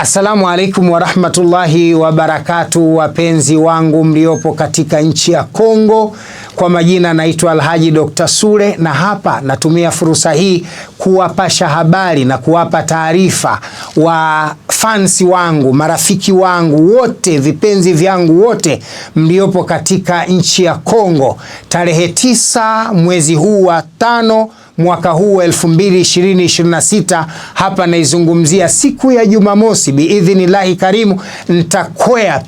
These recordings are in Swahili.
Assalamu alaikum warahmatullahi wabarakatuh, wapenzi wangu mliopo katika nchi ya Kongo. Kwa majina naitwa Alhaji Dr. Sule, na hapa natumia fursa hii kuwapasha habari na kuwapa taarifa wa fansi wangu, marafiki wangu wote, vipenzi vyangu wote mliopo katika nchi ya Kongo. Tarehe 9 mwezi huu wa 5 mwaka huu 2026, hapa naizungumzia siku ya Jumamosi, biidhnillahi karimu, nitakwea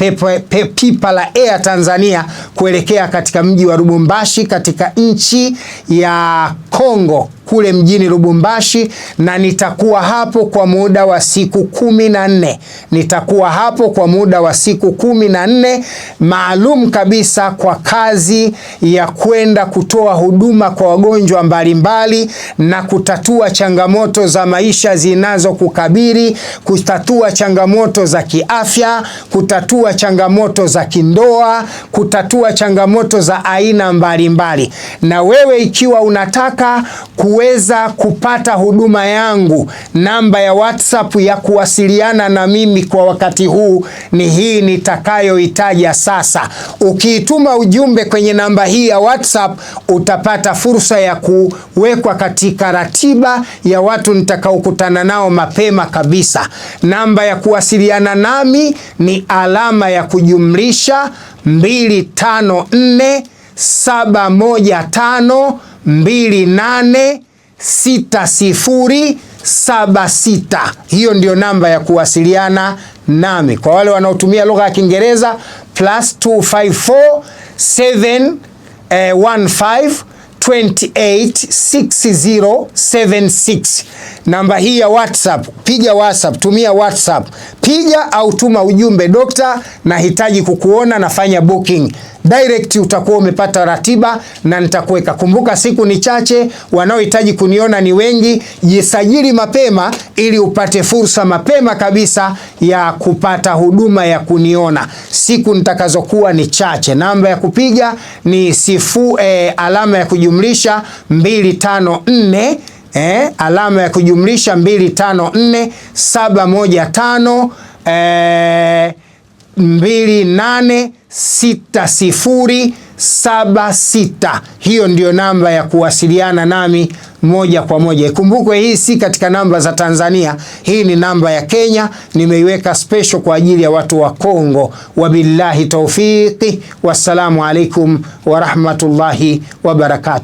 pipa la Air Tanzania kuelekea katika mji wa Lubumbashi katika nchi ya Kongo, kule mjini Lubumbashi, na nitakuwa hapo kwa muda wa siku 14. Nitakuwa hapo kwa muda wa siku 14 maalum kabisa kwa kazi ya kwenda kutoa huduma kwa wagonjwa mbalimbali na kutatua changamoto za maisha zinazokukabili, kutatua changamoto za kiafya, kutatua changamoto za kindoa, kutatua changamoto za aina mbalimbali. Na wewe ikiwa unataka kuweza kupata huduma yangu, namba ya WhatsApp ya kuwasiliana na mimi kwa wakati huu ni hii nitakayoitaja sasa. Ukiituma ujumbe kwenye namba hii ya WhatsApp, utapata fursa ya kuwekwa katika ratiba ya watu nitakaokutana nao mapema kabisa. Namba ya kuwasiliana nami ni alama ya kujumlisha 254 715 286076. Hiyo ndio namba ya kuwasiliana nami. Kwa wale wanaotumia lugha ya Kiingereza, +254 715 286076. Namba hii ya WhatsApp, piga WhatsApp, tumia WhatsApp, piga au tuma ujumbe, dokta, nahitaji kukuona, nafanya booking. Direct utakuwa umepata ratiba na nitakuweka. Kumbuka siku ni chache, wanaohitaji kuniona ni wengi. Jisajili mapema ili upate fursa mapema kabisa ya kupata huduma ya kuniona. Siku nitakazokuwa ni chache. Namba ya kupiga ni alama ya kujumlisha 254 alama ya kujumlisha 254 715 286076. Hiyo ndio namba ya kuwasiliana nami moja kwa moja. Ikumbukwe hii si katika namba za Tanzania, hii ni namba ya Kenya. Nimeiweka special kwa ajili ya watu wa Kongo. Wabillahi tawfiki, wassalamu alaikum wa rahmatullahi wa barakatuh.